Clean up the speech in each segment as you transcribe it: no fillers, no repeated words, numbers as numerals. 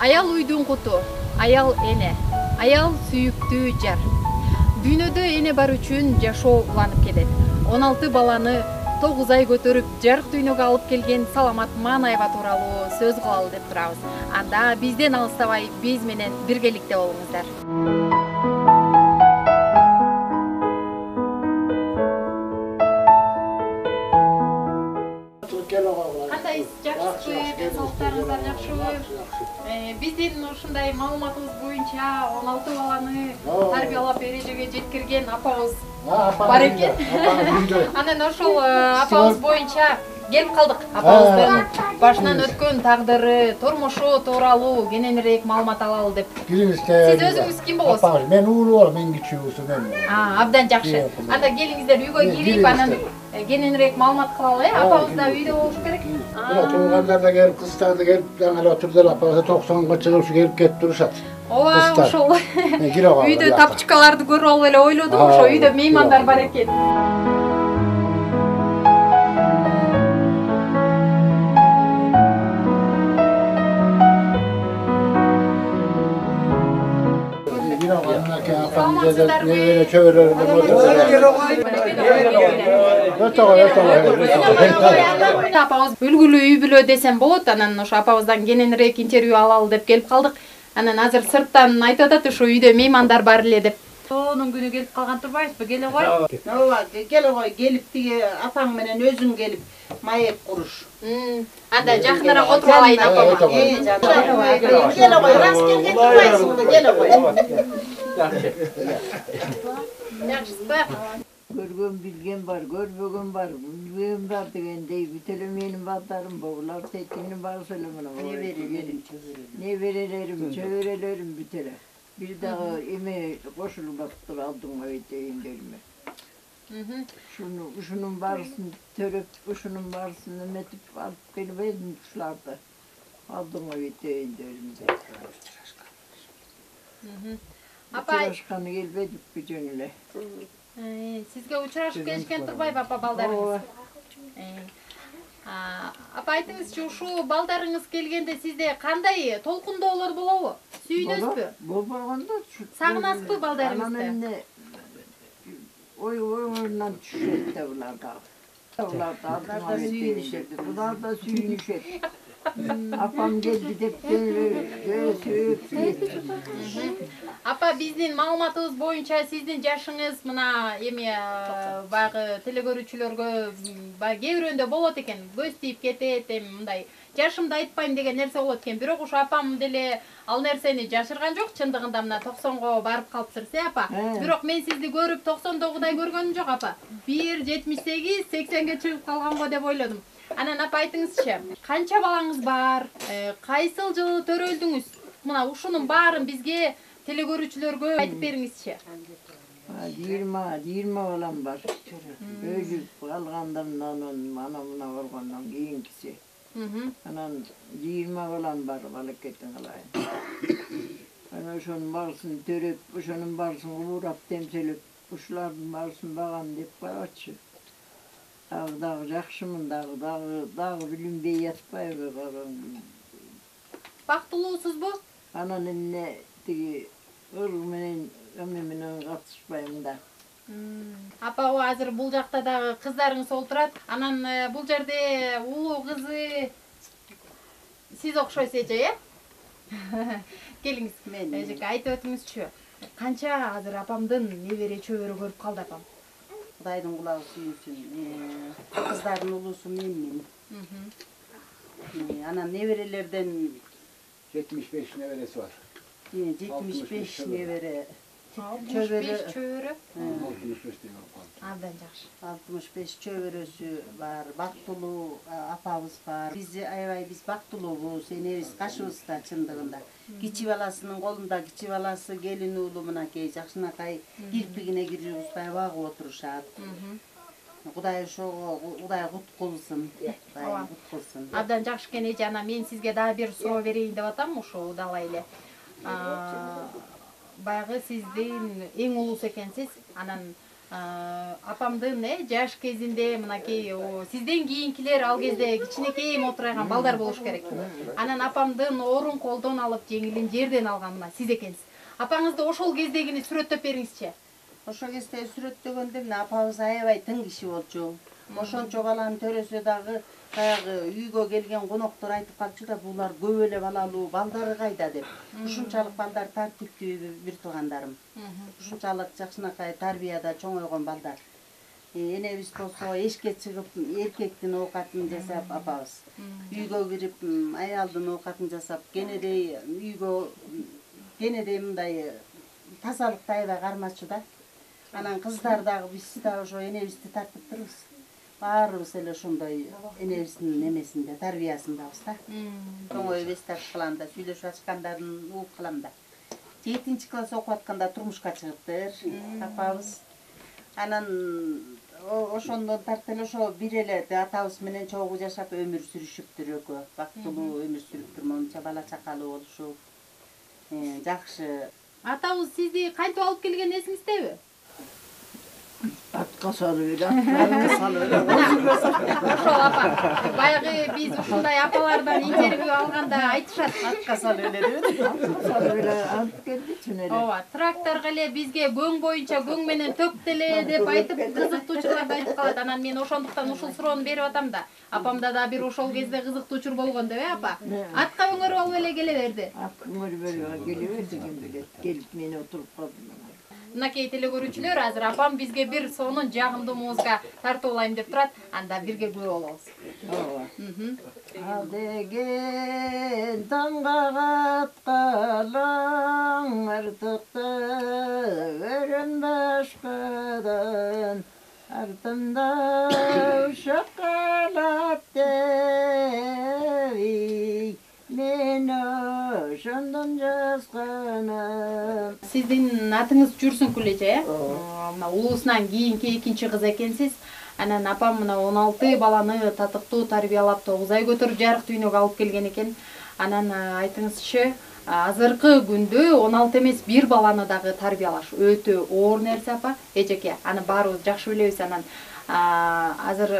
Аял уйдун куту, аял эне, аял сүйүктүү жар. Дүйнөдө эне бар үчүн жашоо уланып келет. 16 баланы 9 ай көтөрүп, жарык дүйнөгө алып келген Саламат Манаева тууралуу сөз кылалы деп турабыз. Анда бизден алыстабай, биз менен биргеликте болуңуздар. Кандай жакшысызбы, денсаулыктарыңыздар жакшыбы? Биздин ушундай маалыматыбыз боюнча 16 баланы тарбиялап эрежеге жеткирген апабыз бар экен. Анан ошол апабыз боюнча келип калдык. Апабыздын башынан өткөн тагдыры, турмушу тууралуу кененирээк маалымат алалы деп. Сиз өзүңүз ким болосуз? Мен уулу болом, мен кичүүсү. Абдан жакшы. Анда келиңиздер үйгө кирип, анан кененирээк маалымат кылалы. Апабыз да үйдө болуш керек. Туугандар да келип, кыздар да келип, жаңы отурдур, апабыз 90га чыгып келип кетип турушат. Ооба, ошол. Үйдө тапчыкаларды көрүп алып эле ойлодум, ошо үйдө меймандар бар экен. Апабыз үлгүлүү үй бүлө десем болот, анан ошо апабыздан кененирээк интервью алалы деп келип калдык. Анан азыр сырттан айтып атат, ошо үйдө меймандар бар эле деп. Сонун күнү келип калган турбайсызбы? Келе кой. Ооба, келе кой, келип тиги апаң менен өзүң келип маек куруш. Анда жакыныраак отуруп алайын апама. Келе кой, рас келген турбайсыңбы? Келе кой. Жакшысызбы? Көргөн билген бар, көрбөгөн бар, билген бар дегендей бүт эле менин балдарым булар тетинин баасы эле мына. Неберелерим, чөбөрөлөрүм бүт эле. Bir daha emeğe koşulmaktır aldım öğreteyinlerime. Şunun varsın törüp, şunun varsın emetip alıp beni vermişlerdi. Aldım öğreteyinlerimde. Uçuraşkanı gelmedik bir cönüle. Sizge uçuraşıp gelişken turbay baba baldarınız. Apa aytыңызчы, ушу балдарыңыз келгенде сизде кандай толкундоолор болобу? Сүйүнөсүзбү? Болбогондо сагынасызбы балдарыңызды? Анан ойунан түшөт да буларда. Булар да сүйүнүшөт. Апам келди деп Апа, биздин маалыматыбыз боюнча сиздин жашыңыз мына эми баягы телекөрүүчүлөргө кээ бирөөндө болот экен. Көз тийип кетет, мындай жашымды айтпайм деген нерсе болот экен. Бирок ушу апам деле ал нерсени жашырган жок. Чындыгында мына 90го барып калыпсыз, апа. Бирок мен сизди көрүп 99дай көргөнүм жок, апа. 1.78, 80ге чыгып калганго деп ойлодум. Анан апа айтыңызчы, канча балаңыз бар? Кайсыл жылы төрөлдүңүз? Мына ушунун баарын бизге телекөрүүчүлөргө айтып бериңизчи. 20 балам бар. Өзүп калгандарынан мына болгондон кийинкиси. Анан 20 балам бар, балакеттин калайын. Анан ошонун баарысын төрөп, ошонун баарысын улурап темселеп, ушулардын баарысын багам деп коечу. Дагы жакшымын, дагы билинбей жатпайбы багам. Бактылуусузбу? Анан эмне тиги ыр менен катышпайм да. Апа, азыр бул жакта дагы кыздарыңыз олтурат. Анан бул жерде улуу кызы сиз окшойсуз эже, Келиңиз, эжеке айтып өтүңүзчү. Канча азыр апамдын небере чөбөрө көрүп калды апам? Кудайдын кулагы сүйүнсүн. Кыздардын улуусу менмин. Анан неберелерден 75 неберesi var. 75 небере. 65 чөбөрө. 65 дейм. Абдан жакшы. 65 чөбөрөсү бар, бактылуу апабыз бар. Биз аябай бактылуубуз, энебиз кашыбыз да чындыгында. Кичи баласынын колунда кичи баласы келин уулу мынакей жакшынакай кирпигине кирип узбай багып отурушат. Кудай ошого Кудай кут кылсын. Кудай кут кылсын. Абдан жакшы экен эже, ана мен сизге дагы бир суроо берейин деп атам, ошо удалай эле. Баягы сиздин эң улуусу экенсиз. Анан Апамдын жаш кезинде мынакей сизден кийинкилер ал кезде кичинекей отурган балдар болуш керек. Анан апамдын орун колдон алып жеңилин жерден алган мына сиз экенсиз. Апаңызды ошол кездегини сүрөттөп бериңизчи. Ошол кезде сүрөттөгөндө мына апабыз аябай тың киши болчу. Ошончо баланын төрөсү дагы баягы үйгө келген коноктор айтып калчу да булар көп эле балалуу, балдары кайда деп. Ушунчалык балдар тартиптүү бир туугандарым. Ушунчалык жакшынакай тарбияда чоңойгон балдар. Энебиз болсо эшикке чыгып эркектин оокатын жасап апабыз. Үйгө кирип аялдын оокатын жасап, кенедей үйгө кенедей мындай тазалыкты аябай кармачу да. Анан кыздар дагы биз да ошо энебизди тартып турбуз. Баарыбыз эле ошондой энебиздин немесинде, тарбиясындабыз да. Чоңой бесташ кыланда сүйлөшүп ачкандарын угуп калам да. 7-чи класс окуп атканда турмушка чыгыптыр апабыз. Анан ошондон тартып эле ошо бир эле атабыз менен чогуу жашап өмүр сүрүшүптүр экөө. Бактылуу өмүр сүрүптүр, монча бала чакалуу болушуп. Жакшы. Атабыз сизди кантип алып келген эсиңиздеби? Atqa salıb, atqa salıb. Ошол апа. Баягы биз ушундай апалардан интервью алганда айтышат. Атка салып эле деп. Salıb elə alıb geldi tüneli. Ооба, тракторго эле бизге көң боюнча көң менен төктеле деп айтып, кызыктуучуларды айтып калат. Анан мен ошондуктан ушул суроону берип атам да. Апамда да бир ошол кезде кызыктуучур болгон деп, апа. Атка өңөрүп алып эле келе берди. Atqın ölüberi geliverdi kim bilir. Gelip meni oturup kaldım. Мынакей телегөрүүчүлөр, азыр апам бизге бир сонун жагымдуу музыка тартып алайын деп турат. Анда бирге көрүп алабыз. Al degen tanga katkalan artıkta veren başkadan ardında uşak kalat devi men ошондон жазганам. Сиздин атыңыз Жүрсүнкүл эже, мына улуусунан кийинки экинчи кыз экенсиз. Анан апам мына 16 баланы татыктуу тарбиялап 9 ай көтөрүп жарык дүйнөгө алып келген экен. Анан айтыңызчы, азыркы күндө 16 эмес бир баланы дагы тарбиялаш өтө оор нерсе апа. Эжеке, аны баарыбыз жакшы билебиз. Анан азыр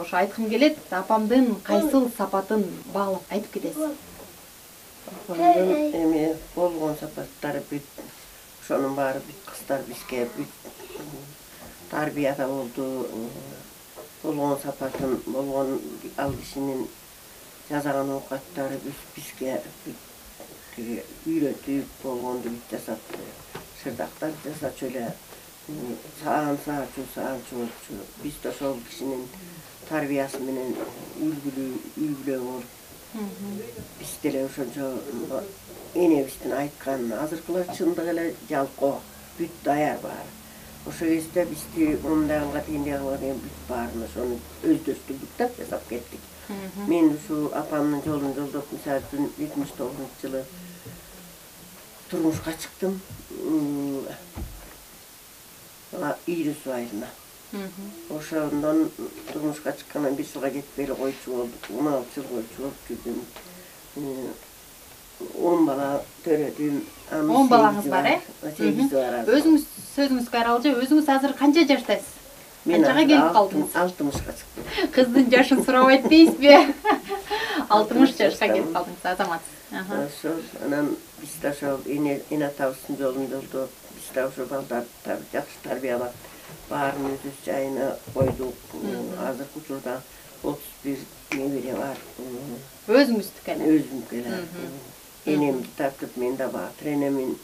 ошо айткым келет, апамдын кайсыл сапатын баалап айтып кетесиз? Apamdın emeği bolğun sapatları büt, şonun bari büt kızlar bizge büt tarbiyada oldu, bolğun sapatın, bolğun al kişinin yazağın ovqatları bizge üretip bolğundu büt jasap, şırdaklar jasap şöyle sağan çoğulçu, biz de şol kişinin tarbiyası menen ülgülü olur. Bizde ошончо энебиздин айткан азыркылар чындык эле жалкоо бүт даяр бар. Ошол кезде бизди мындайга тийгенге деген бүт баарын ошону өздөштүрдүк жасап кеттик. Мен ушу апамдын жолун жолдоп, мисалы үчүн 79-жылы турмушка чыктым. Иирис айылына. Ошондон турмушка чыккандан бир жылга жетпей эле койчу болдук. 16 жыл койчу болуп жүрдүм. 10 бала төрөдүм. 10 балаңыз бар, 8 бар. Өзүңүз сөзүңүзгө аралжы, өзүңүз азыр канча жаштасыз? Канчага келип калдыңыз? 60га чыктым. Кыздын жашын сурабайт дейсизби? 60 жашка келип калдыңыз, азаматсыз. Ошол анан биз да ошол эне атабыздын жолун жолдоп, биз да ошол балдарды жакшы тарбиялап баарын өзүбүз жайына койдук. Азыркы учурда 31 небере бар. Өзүңүздүкү эле. Өзүмдүкү эле. Энемди тартып, мен да баатыр энемин.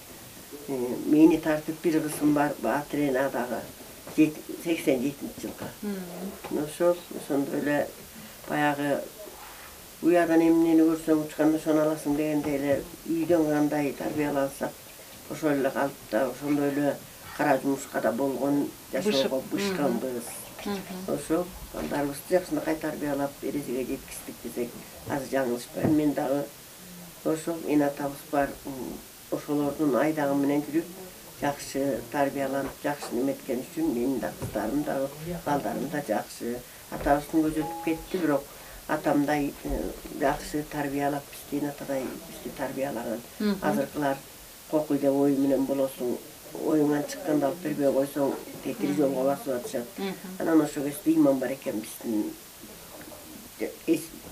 Мени тартып бир кызым бар, баатыр эне дагы 87-жылга. Ошондой эле баягы уядан эмнени көрсөң учканда ошону аласың дегендей эле үйдөн кандай тарбиялансак ошол эле калып да ошондой эле кара жумушка да болгон жашоого бышканбыз. Ошол балдарыбызды жакшынакай тарбиялап эрежеге жеткиздик десек азыр жаңылышпайм. Мен дагы ошол эне атабыз бар, ошолордун айдагы менен жүрүп жакшы тарбияланып, жакшы неметкен үчүн менин да кыздарым да, балдарым да жакшы. Атабыздын көзү өтүп кетти, бирок атамдай жакшы тарбиялап бизди, атадай бизди тарбиялаган. Азыркылар кокуй деп ой менен болосуң, оюңан чыкканда алып бербей койсоң tekir jolga basıp atışat. Anan oşo kesте imam bar eken bizdin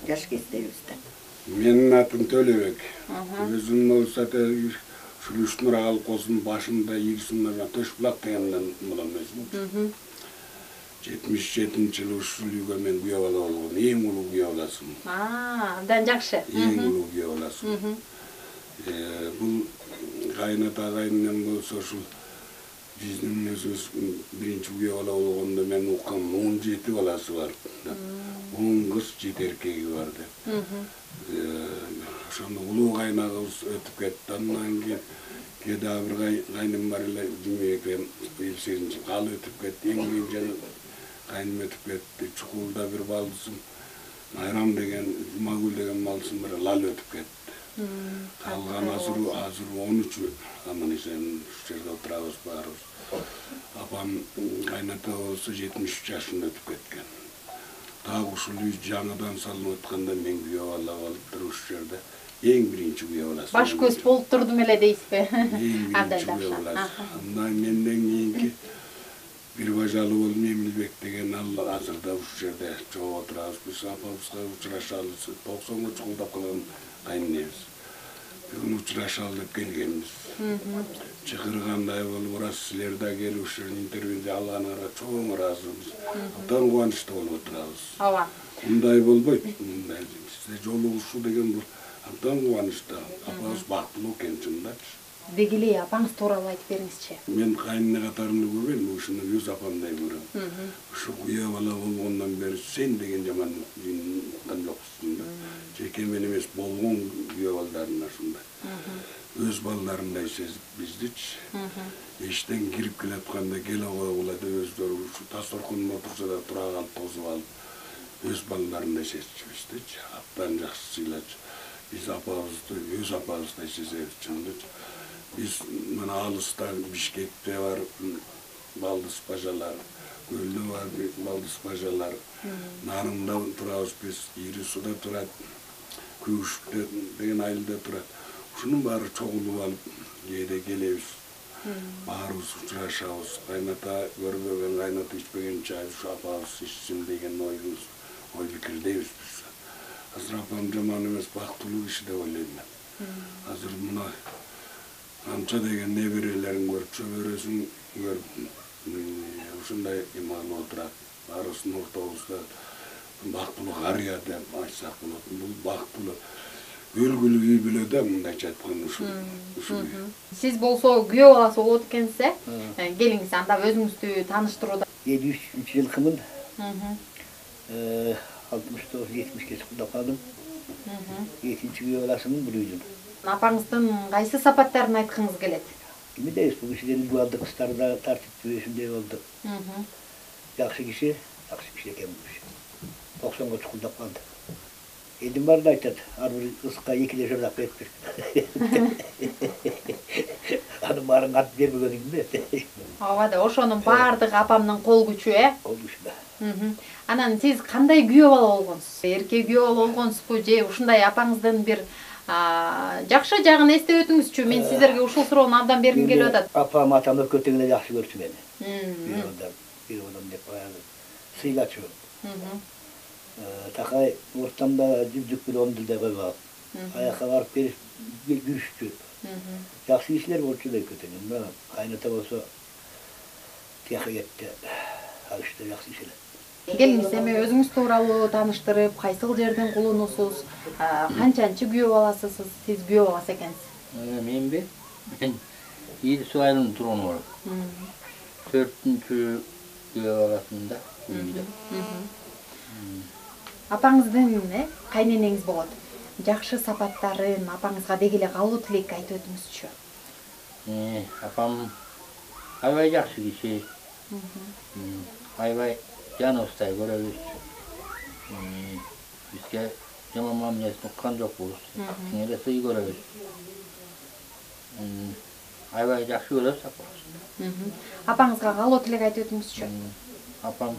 yaş kesтерибизде. Менин атым Төлөбек. Өзүм болсо Шүлүштүн колкосунун башында Ирсунга Төшбулак дегенден булам өзүм. 77-жылы ушул үйгө мен күйөө бала болгон. Эң улуу күйөө баласымын. Абдан жакшы. Эң улуу күйөө баласымын. Бул кайната кайнынан болсо ушул биздин өзүбүз биринчи күйөө бала болгондо мен уккам 17 баласы бар. 10 кыз 7 эркеги бар деп. Ошондо улуу кайнагыбыз өтүп кетти. Андан кийин кеде бир кайным бар эле 28-жылы ал өтүп кетти. Эң кийин кайным өтүп кетти. Чукулда бир балдысым Майрам деген, Жумагүл деген балдысым бар, ал өтүп кетти. Калган азыр 13 аман эсен ушул жерде отурабыз баарыбыз. Апам кайната болсо 73 жашында өтүп кеткен. Дагы ушул үй жаңыдан салынып атканда мен күйөө бала болуп туруп ушул жерде эң биринчи күйөө баласы. Баш көз болуп турдум эле дейсизби? Абдан жакшы. Андан менден кийинки бир бажалы болуп Мемилбек деген ал азырда ушул жерде чогуу отурабыз. Биз апабызга учурашалы 90-га чукулдап калган кайненебиз. Бүгүн учурашалы деп келгенбиз. Чакыргандай болуп урас силер да келип ушул интервью алганыңарга чоң ыраазыбыз. Абдан кубанычта болуп отурабыз. Ооба. Мындай болбойт. Сизде жолугушуу деген бул абдан кубанычта. Апабыз бактылуу экен чындапчы. Деги эле апаңыз тууралуу айтып бериңизчи. Мен кайнене катарында көрбөйм, ушуну өз апамдай көрөм. Ушу күйөө бала болгондон бери сен деген жаман жыйынткан жоксуң да. Жеке мен эмес болгон күйөө балдарына ушундай. Өз балдарындай сезип биздичи. Эштен кирип келатканда келе койгула деп өздөрү ушу тас оркунда отурса да тура калып тосуп алып өз балдарындай сезичи биздичи. Абдан жакшы сыйлачу. Биз апабызды өз апабыздай сезебиз чындычы. Biz mana alısta Bişkek'te var baldız paşalar, Göl'de var baldız paşalar, Narım'da turabız biz, İrisu'da turat, Kuyuşuk'ta degen ayılda turat. Şunun bari çoğulu alıp yere gelebiz. Bağırız, uçuraşabız, kaynata görmegen, kaynata içmegen çay, şu apabız içsin degen oyumuz, oy fikirdeyiz biz. Hazır apam jaman emes baktılуу kişi de oyluyum ben. Hazır buna Ança деген неберелерин көрүп, чөбөрөсүн көрүп, ушундай иман отурат. Арысын ортобузда бактылуу карыя деп айтсак болот. Бул бактылуу өлгүлүү үй бүлө да мындайча айтканда ушул. Сиз болсо күйөө баласы болот экенсиз, келиңиз анда өзүңүздү тааныштырууда. 73 жылкымын. 69-70 чыккылдап калдым. Экинчи күйөө баласымын бул үйдүн. Апаңыздын кайсы сапаттарын айткыңыз келет? Эми дейбиз, бул кишиден убалды кыздар да тартиптүү ушундай болду. Жакшы киши экен бул киши. 90-га чукулдап калды. Элдин баары да айтат, ар бир кызга 2 жардап берип бер. Анын баарын катып бербегениңди. Ооба да, ошонун баардыгы апамдын кол күчү, Кол күчү да. Анан сиз кандай күйөө бала болгонсуз? Эркек күйөө бала болгонсузбу же ушундай апаңыздын бир жакшы жагын эстеп өтүңүзчү. Мен сиздерге ушул суроону абдан бергим келип атат. Апам атам өкөтөн эле жакшы көрчү мени. Bir adam деп баягы сыйлачу. Такай ортамда жүздүк бирон дилде койгон. Аякка барып берип жүрүшчү. Жакшы кишилер болчу да өкөтөн. Мына кайната болсо тияка кетти. Алышта жакшы кишилер. Келиңиз эми өзүңүз тууралуу тааныштырып, кайсыл жердин кулунусуз, канчанчы күйөө баласысыз, сиз күйөө баласы экенсиз? Менби? Мен Ирису айылынын тургуну болуп. 4-күнчү күйөө баласында үйдө. Апаңыздын кайненеңиз болот. Жакшы сапаттарын апаңызга деги эле калуу тилек айтып өтүңүзчү. Апам аябай жакшы киши. Аябай жаныбыздай көрөбүз. Бизге жаман мамилесин уккан жокпуз. Чын эле сый көрөбүз. Аябай жакшы көрөбүз апабызды. Апаңызга калуу тилек айтып өтүңүзчү. Апам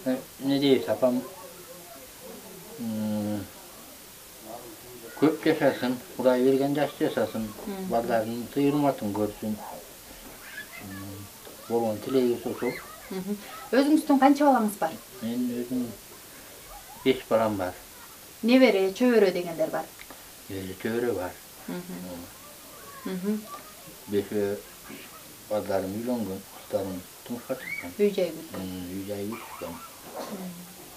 эмне дейбиз, апам көп жашасын, Кудай берген жаш жашасын, балдарынын тыйылматын көрсүн. болгон тилегибиз ошол. Өзүңүздүн канча балаңыз бар? Мен өзүм 5 балам бар. Небере, чөбөрө дегендер бар. Чөбөрө бар. Бешөө балдарым үйлөнгөн, кыздарым турмушка чыккан. Үй жай бүткөн. Үй жай бүткөн.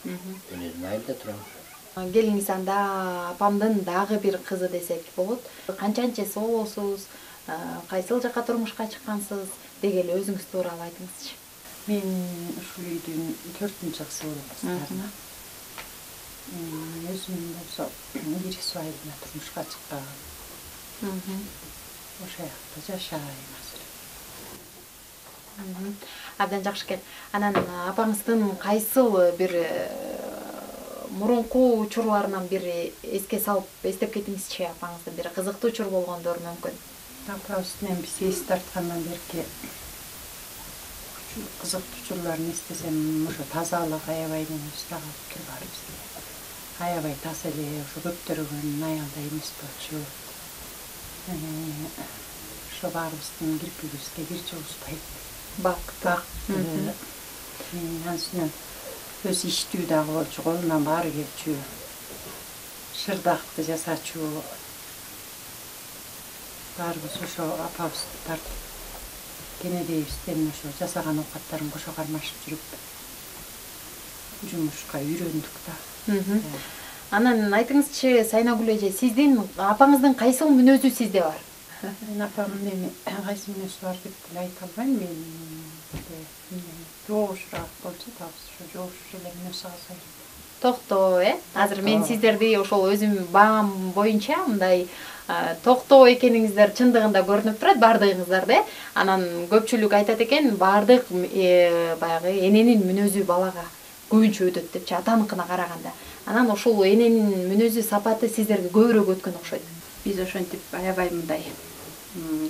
Мен өзүм айылда турам. Келиңиз анда апамдын дагы бир кызы десек болот. Канчанчы соосуз, кайсыл жака турмушка чыккансыз дегеле өзүңүз тууралуу айтыңызчы. Мен ушул үйдүн 4-чы кызы болом. Өзүм болсо бир айылына турмушка чыккан. Ошо жакта жашайм азыр. Абдан жакшы экен. Анан апаңыздын кайсыл бир мурунку учурларынан бир эске салып, эстеп кетиңизчи, апаңыздын бир кызыктуу учур болгондор мүмкүн. Апабыздын биз эс тарткандан берки кызыктуу учурларын эстесем, ошо тазалык аябай менен устагалып турбарбыз. Аябай таза эле, ошо көптөргөн аялда эмес болчу. Ошо баарыбыздын кирпигибизге кир жугузбайт. Бактык. Андан соң өз иштүү дагы болчу, колунан баары келчү. Шырдакты жасачу. Баарыбыз ошо апабызды тартып кенедейибизден ошо жасаган оокаттарын кошо кармашып жүрүп жумушка үйрөндүк да. Анан айтыңызчы, Сайнагүл эже, сиздин апаңыздын кайсыл мүнөзү сизде бар? Мен апамдын эми кайсы мүнөзү бар деп деле айта албайм. Мен жоошураак болчу, табыз жоошур эле мүнөз алсай. Токтоо, Азыр мен сиздерди ошол өзүм баам боюнча мындай токтоо экениңиздер чындыгында көрүнүп турат, баардыгыңыздарда. Анан көпчүлүк айтат экен, баардык баягы эненин мүнөзү балага көбүнчө өтөт депчи, атаныкына караганда. Анан ошол эненин мүнөзү сапаты сиздерге көбүрөөк өткөн окшойт. Биз ошентип аябай мындай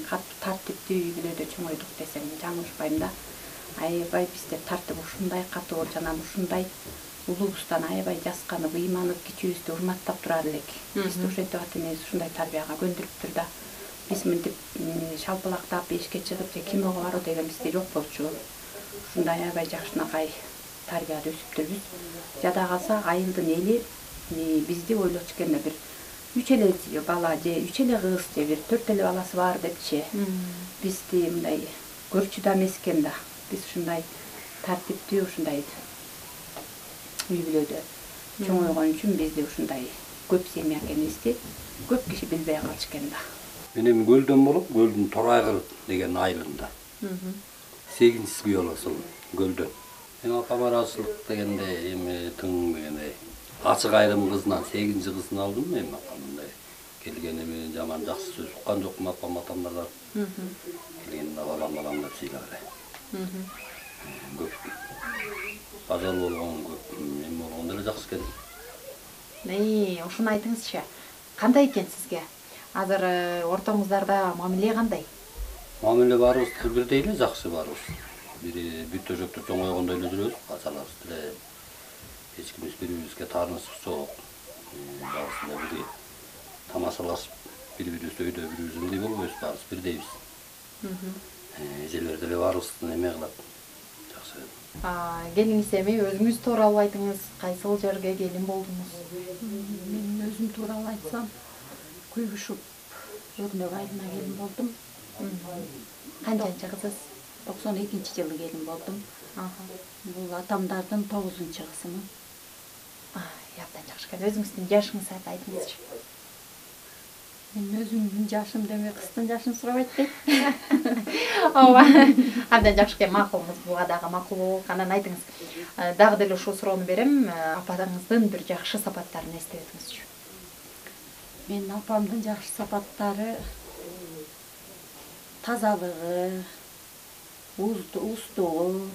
катуу тартиптүү үй бүлөдө чоңойдук десем жаңылышпайм да. Аябай бизде тартип ушундай катуу, жана ушундай улуубуздан аябай жасканып, ыйманып, кичүүбүздү урматтап турар элек. Бизди ошентип ата-энебиз ушундай тарбияга көндүрүптүр да. Биз мынтип шалпылактап эшикке чыгып же киного баруу деген бизде жок болчу. Ушундай аябай жакшынакай тарбияда өсүптүрбүз. Жада калса айылдын эли бизди ойлочу экен да, бир 3 эле бала же 3 эле кыз же бир 4 эле баласы бар депчи. Бизди мындай көрчү да эмес экен да. Биз ушундай тартиптүү, ушундай үй бүлөдө чоңойгон үчүн бизди ушундай көп семья экенибизди көп киши билбей калчу экен да. Мен эми көлдөн болуп, көлдүн Торайгыр деген айылында. 8-чи үй болосул көлдөн. Мен апам арасылык дегенде эми тың дегенде ачык айрым кызынан 8-чи кызын алдым эми мындай. Келгени менен жаман жакшы сөз уккан жокмун апам атамдардан. Келгенде балам деп сыйлагыла. Көп ажал болгон көп мен болгондо эле жакшы экен. Ушуну айтыңызчы. Кандай экен сизге? Азыр ортоңуздарда мамиле кандай? Мамиле баарыбыз бирдей эле жакшы баарыбыз. Бири бүт өжөктөр чоңойгондой эле жүрөбүз, качалабыз деле. Эч кимибиз бири-бирибизге таарынычыбыз жок. Баарыбыз бирге тамашалашып, бири-бирибиз өйдө бири-бирибиздей болбойбуз, баарыбыз бирдейбиз. Эжелер деле баарыбызды эме кылат. Жакшы. Келиңиз эми өзүңүз тууралуу айтыңыз, кайсыл жерге келин болдуңуз? Мен өзүм тууралуу айтсам, Куйбышев Өрнөк айылына келин болдум. Канчанчы кызсыз? 92-жылы келин болдум. Бул атамдардын 9-чы кызымын. Абдан жакшы экен. Өзүңүздүн жашыңызды айтыңызчы. Мен өзүмдүн жашым демей, кыздын жашын сурабайт дейт. Ооба. Абдан жакшы экен, макулуңуз, буга дагы макул болуп. Анан айтыңыз. Дагы деле ушул суроону берем. Апаңыздын бир жакшы сапаттарын эстеп өтүңүзчү. Мен апамдын жакшы сапаттары тазалыгы, устугу,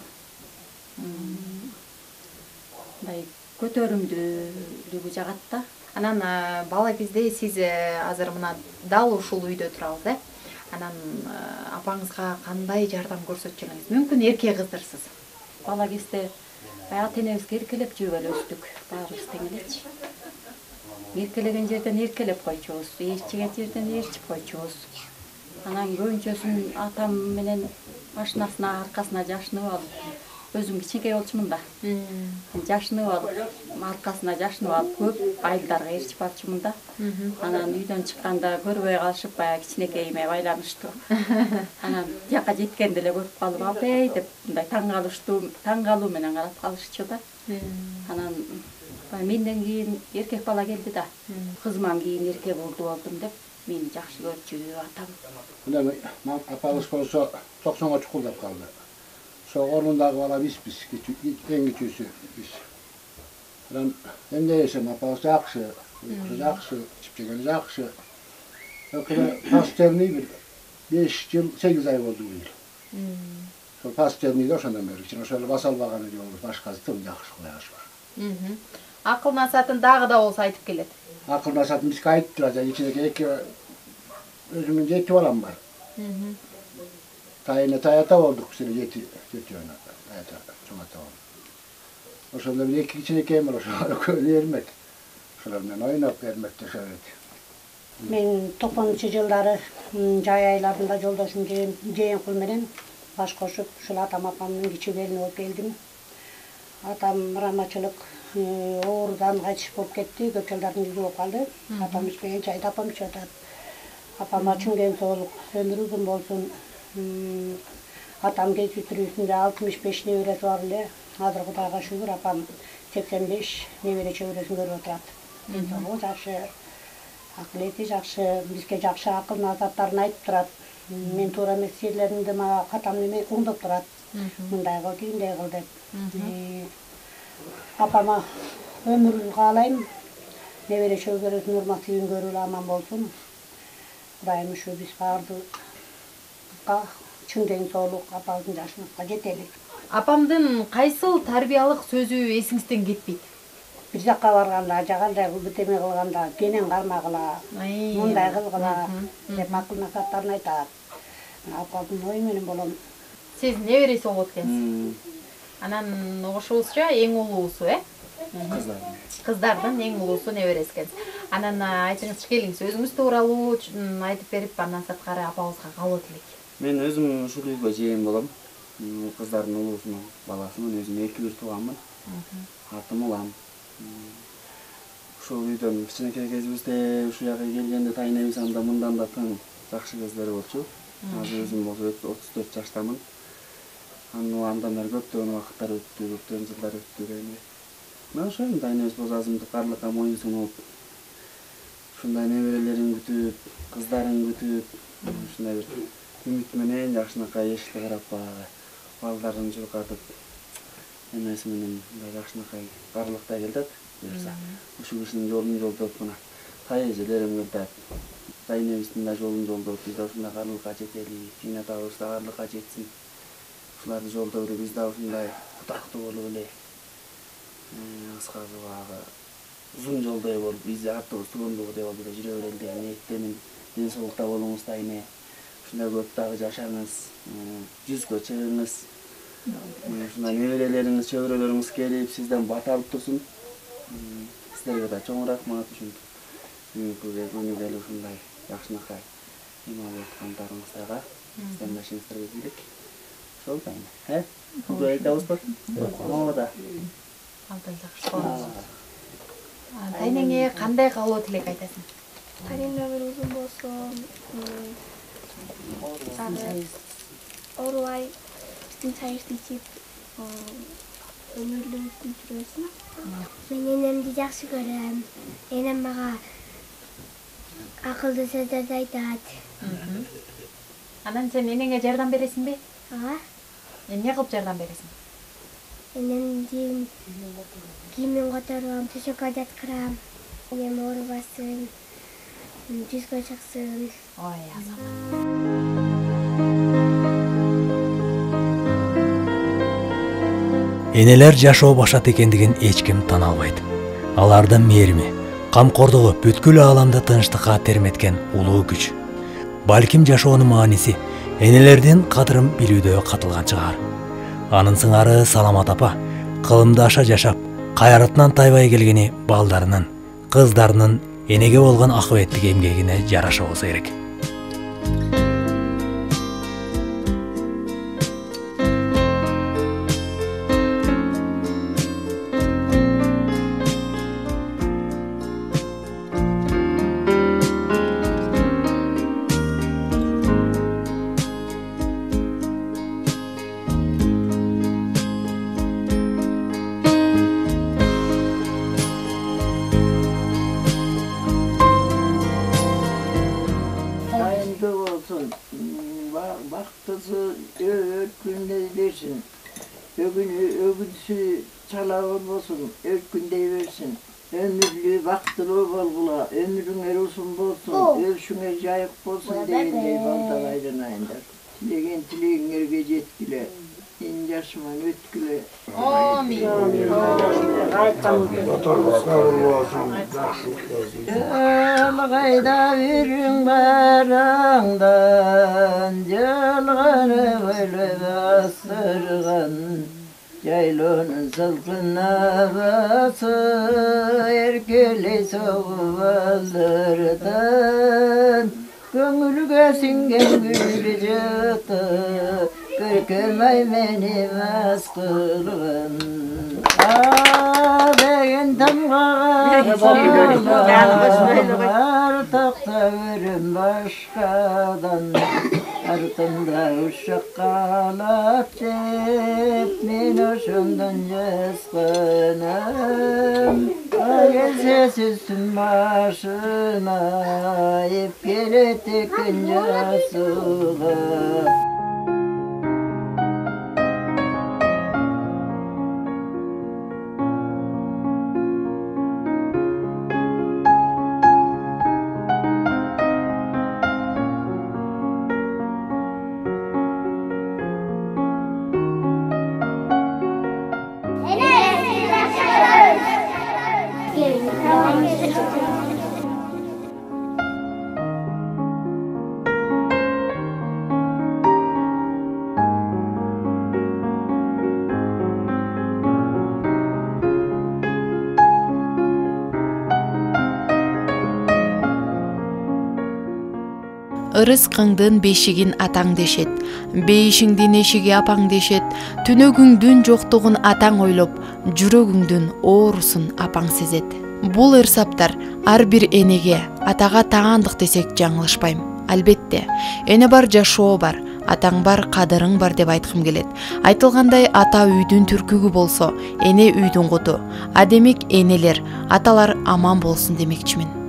мындай көтөрүмдүүлүгү жагат да. Анан бала кезде сиз азыр мына дал ушул үйдө турабыз, Анан апаңызга кандай жардам көрсөтчүңүз? Мүмкүн эркек кыздырсыз. Бала кезде ата-энебизге эркелеп жүрүп эле өстүк. Баарыбыз тең элечи. Эркелеген жерден эркелеп койчубуз, ээрчиген жерден ээрчип койчубуз. Анан көбүнчөсүн атам менен Машинасына аркасына жашынып алып, өзүм кичинекей болчумун да. Жашынып алып, аркасына жашынып алып, көп айылдарга ээрчип барчумун да. Анан үйдөн чыкканда көрбөй калышып, баягы кичинекейиме байланыштуу. Анан жака жеткенде эле көрүп калып, "Апей" деп мындай таң калуу менен карап калышчу да. Анан менден кийин эркек бала келди да. Кызыман кийин эркек болдум деп мени жакшы көрчү атам. Мына апалыш болсо 90-га чукулдап калды. Ошо орнундагы бала бизбиз, эң кичүүсү биз. Анан эмне десем, апалыш жакшы, уйкусу жакшы, ичип жегени жакшы. Пастельный бир 5 жыл 8 ай болду бул. Ошол пастельныйды ошондон бери кичине ошол баса албаганы жок, башкасы тым жакшы кылай алышпар. Акыл насатын дагы да болсо айтып келет. Акыл насатын бизге айтып турат, кичинекей эки өзүмдүн 7 балам бар. Таята болдук сине 7 жана таята чоңата болду. Ошондо бир эки кичинекейим бар, ошо эрмек. Ошолор менен ойноп эрмек дешет. Мен 90-жылдары жай айларында жолдошум Жээнкул менен баш кошуп, ушул атам апамдын кичи келини болуп келдим. Атам рамачылык оорудан кайтыш болуп кетти, көп жылдардын жүзү болуп калды. Атам ичпеген чайды апам ичип атат. Апама чын денсаулык, өмүрү uzun болсун. Атам кечүү тирүүсүндө 65 небереси бар эле. Азыр Кудайга шүгүр, апам 85 небере чөбөрөсүн көрүп отурат. Денсаулыгы жакшы, акыл эти жакшы, бизге жакшы акыл насааттарын айтып турат. Мен туура эмес жерлеримде мага атам неме оңдоп турат. Мындай кыл, тигиндей кыл деп. Апама өмүрүн каалайм. Небере чөбөрөсүн урматыйын көрүлө аман болсун. Кудайым ушу биз баардыгы чын денсаулык, апабыздын жашыныкка жетели. Апамдын кайсыл тарбиялык сөзү эсиңизден кетпейт? Бир жакка барганда, жагалдай бутеме кылганда, кенен кармагыла, мындай кылгыла деп акыл насааттарын айтат. Апамдын ою менен болом. Сиз небереси болот экенсиз. Анан ошубузча эң улуусу, Кыздардын эң улуусу небереси экенсиз. Анан айтыңызчы келиңиз, өзүңүз тууралуу айтып берип, андан сырткары апабызга кабыл элек. Мен өзүм ушул үйгө жээн болом. Кыздардын улуусунун баласымын, өзүм 2 бир тууганмын. Атым улам. Ушул үйдөн кичинекей кезибизде ушул жака келгенде тайнебиз анда мындан да тың жакшы кездер болчу. Азыр өзүм болсо 34 жаштамын. Андан бери көптөгөн убакыттар өттү, көптөгөн жылдар өттү дейм. Мен ошол тайнебиз болсо азымдыктарлыкка моюн сунуп, ушундай неберелерин күтүп, кыздарын күтүп, ушундай бир үмүт менен жакшынакай эшикти карап баягы балдарын чуркатып, эмеси менен жакшынакай барлыктай келдет. Буюрса, ушул кишинин жолун жолдоп мына тай эжелерим келдет. Тайнебиздин да жолун жолдоп, биз да ушундай карлыкка жетели, жыйнатабыз да карлыкка жетсин. Ушуларды жолдоо эле биз да ушундай кутактуу болуп эле. Аскарды баягы uzun жолдой болуп, биз артыбыз туугундугудай болуп эле жүрө берели деген ниеттемин. Денсаулыкта болуңуз дайыме. Ушундай көп дагы жашаңыз, жүзгө чыгыңыз. Ушундай неберелериңиз, чөбөрөлөрүңүз келип, сизден бата алып турсун. Сиздерге да чоң рахмат ушинтип. Күнү келип ушундай жакшынакай эме аткандарыңыздарга сиздердин башыңыздарга бийлик. Ошол дайыме. Күгө айтабызбы? Оода. Алтай жакшы болсун. Тайнеңе кандай кабыл тилек айтасың? Тайнеңе бир uzun болсо, оорубай, биздин чайыбызды ичип, өмүрлүү сүрөсүн. Мен энемди жакшы көрөм. Энем мага акылдуу сөздөрдү айтат. Анан сен энеңе жардам бересиңби? Ооба. Эмне кылып жардам бересиң? Энемдин кийимин котором, төшөккө жаткырам. Энем оорубасын, жүзгө чыксын. Ой, Энелер жашоо башат экендигин эч ким тана албайт. Алардын мээрими, камкордугу бүткүл ааламды тынчтыкка терметкен улуу күч. Балким жашоонун мааниси энелердин кадырын билүүдө катылган чыгар. Анын сыңары Саламат апа кылымдаша жашап, кайрытынан тайбай келгени балдарынын, кыздарынын энеге болгон акыбеттик эмгегине жараша болсо керек. versin. Ögünsü çala olmasın, örkündey versin. Ömürlü, baktılı bolgula, ömrün erolsun bolsun, ölşüne jayık bolsun deyince baldan ayrınayınlar. Tilegen tilegin erge jetkile, en yaşman ötküle. Amin. Yılgayda verin barangdan, yılgını böyle bastırgan. Yaylonun salkın havası, erkeli soğuk aldırdan. Gönülge singen gül jıtı, kırkılmay beni maz kılgın. Ağabeyin tamgağa bağlar, takta verin başkadan. Artımda uşak kalap cep, men oşundan jasqınım. Gelse süsün başına, ip geletekin jasıға. Ырыскыңдын бешигин атаң дешет, бейишиңдин эшиги апаң дешет, түнөгүңдүн жоктугун атаң ойлоп, жүрөгүңдүн оорусун апаң сезет. Бул ырсаптар ар бир энеге, атага таандык десек жаңылышпайм. Албетте, эне бар, жашоо бар, атаң бар, кадырың бар деп айткым келет. Айтылгандай, ата үйдүн түркүгү болсо, эне үйдүн куту. А демек энелер, аталар аман болсун демекчимин.